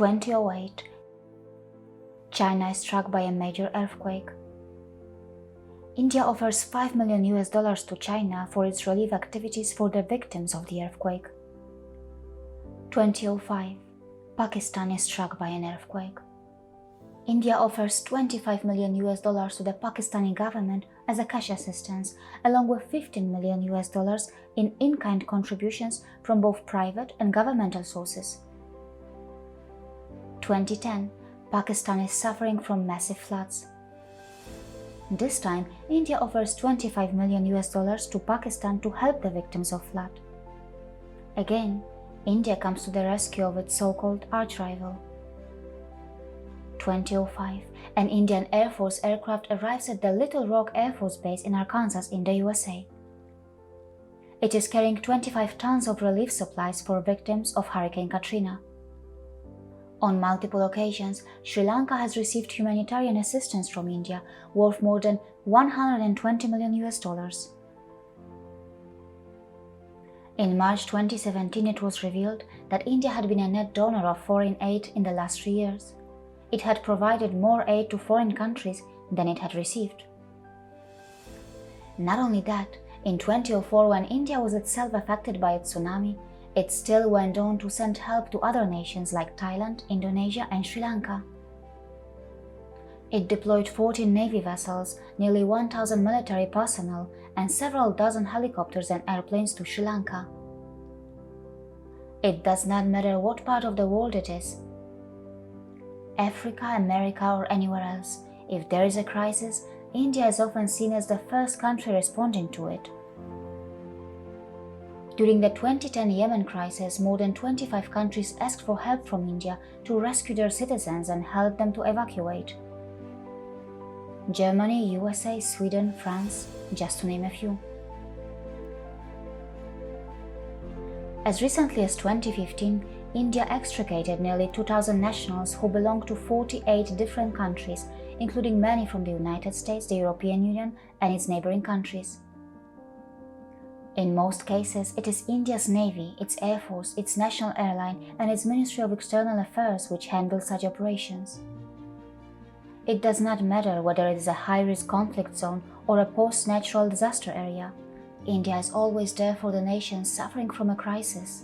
2008. China is struck by a major earthquake. India offers $5 million to China for its relief activities for the victims of the earthquake. 2005. Pakistan is struck by an earthquake. India offers $25 million to the Pakistani government as a cash assistance, along with $15 million in in-kind contributions from both private and governmental sources. 2010. Pakistan is suffering from massive floods. This time, India offers $25 million to Pakistan to help the victims of flood. Again, India comes to the rescue of its so-called arch-rival. 2005, an Indian Air Force aircraft arrives at the Little Rock Air Force Base in Arkansas in the USA. It is carrying 25 tons of relief supplies for victims of Hurricane Katrina. On multiple occasions, Sri Lanka has received humanitarian assistance from India worth more than $120 million. In March 2017, it was revealed that India had been a net donor of foreign aid in the last 3 years. It had provided more aid to foreign countries than it had received. Not only that, in 2004, when India was itself affected by a tsunami, it still went on to send help to other nations like Thailand, Indonesia and Sri Lanka. It deployed 14 Navy vessels, nearly 1,000 military personnel and several dozen helicopters and airplanes to Sri Lanka. It does not matter what part of the world it is, Africa, America or anywhere else. If there is a crisis, India is often seen as the first country responding to it. During the 2010 Yemen crisis, more than 25 countries asked for help from India to rescue their citizens and help them to evacuate. Germany, USA, Sweden, France, just to name a few. As recently as 2015, India extricated nearly 2,000 nationals who belong to 48 different countries, including many from the United States, the European Union, and its neighboring countries. In most cases, it is India's Navy, its Air Force, its national airline, and its Ministry of External Affairs which handle such operations. It does not matter whether it is a high-risk conflict zone or a post-natural disaster area. India is always there for the nations suffering from a crisis.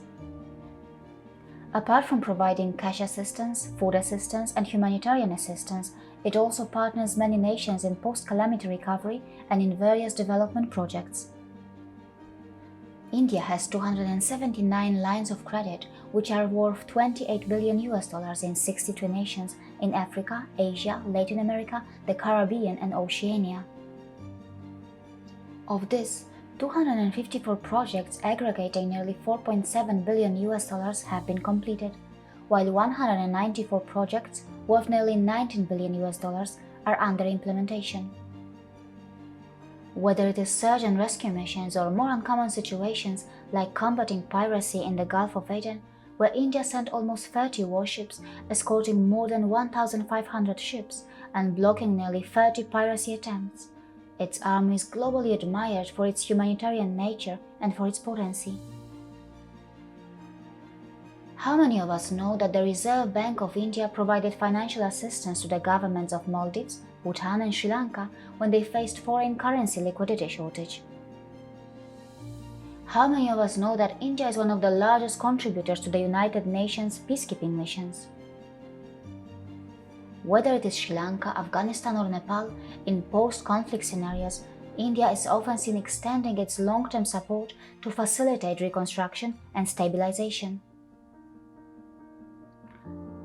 Apart from providing cash assistance, food assistance, and humanitarian assistance, it also partners many nations in post-calamity recovery and in various development projects. India has 279 lines of credit, which are worth $28 billion in 62 nations in Africa, Asia, Latin America, the Caribbean, and Oceania. Of this, 254 projects aggregating nearly $4.7 billion have been completed, while 194 projects worth nearly $19 billion are under implementation. Whether it is search and rescue missions or more uncommon situations like combating piracy in the Gulf of Aden, where India sent almost 30 warships, escorting more than 1,500 ships and blocking nearly 30 piracy attempts. Its army is globally admired for its humanitarian nature and for its potency. How many of us know that the Reserve Bank of India provided financial assistance to the governments of Maldives, Bhutan and Sri Lanka when they faced foreign currency liquidity shortage? How many of us know that India is one of the largest contributors to the United Nations peacekeeping missions? Whether it is Sri Lanka, Afghanistan or Nepal, in post-conflict scenarios, India is often seen extending its long-term support to facilitate reconstruction and stabilization.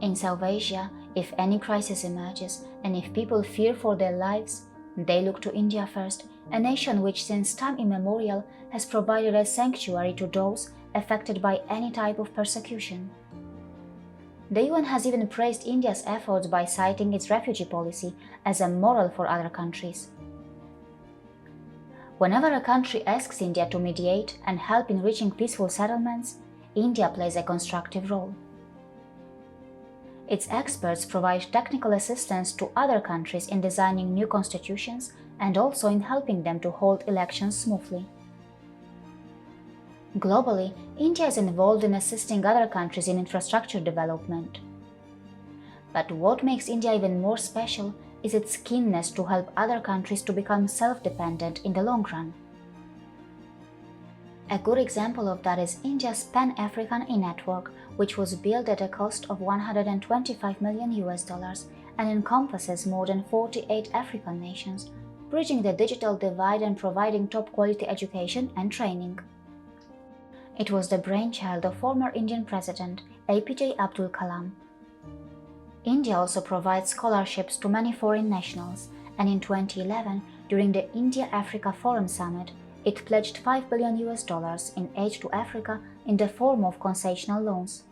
In South Asia, if any crisis emerges and if people fear for their lives, they look to India first, a nation which since time immemorial has provided a sanctuary to those affected by any type of persecution. The UN has even praised India's efforts by citing its refugee policy as a model for other countries. Whenever a country asks India to mediate and help in reaching peaceful settlements, India plays a constructive role. Its experts provide technical assistance to other countries in designing new constitutions and also in helping them to hold elections smoothly. Globally, India is involved in assisting other countries in infrastructure development. But what makes India even more special is its keenness to help other countries to become self-dependent in the long run. A good example of that is India's Pan-African e-network, which was built at a cost of $125 million and encompasses more than 48 African nations, bridging the digital divide and providing top-quality education and training. It was the brainchild of former Indian President APJ Abdul Kalam. India also provides scholarships to many foreign nationals, and in 2011, during the India-Africa Forum Summit, it pledged $5 billion in aid to Africa in the form of concessional loans.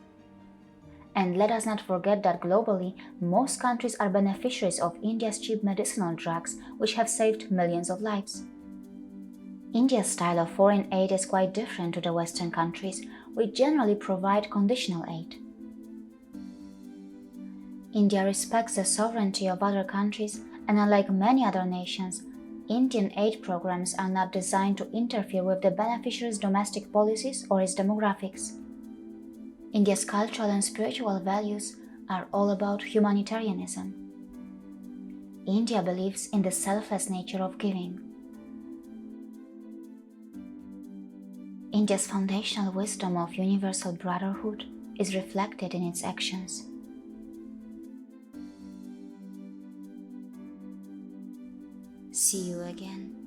And let us not forget that globally, most countries are beneficiaries of India's cheap medicinal drugs, which have saved millions of lives. India's style of foreign aid is quite different to the Western countries, which generally provide conditional aid. India respects the sovereignty of other countries, and unlike many other nations, Indian aid programs are not designed to interfere with the beneficiary's domestic policies or his demographics. India's cultural and spiritual values are all about humanitarianism. India believes in the selfless nature of giving. India's foundational wisdom of universal brotherhood is reflected in its actions. See you again.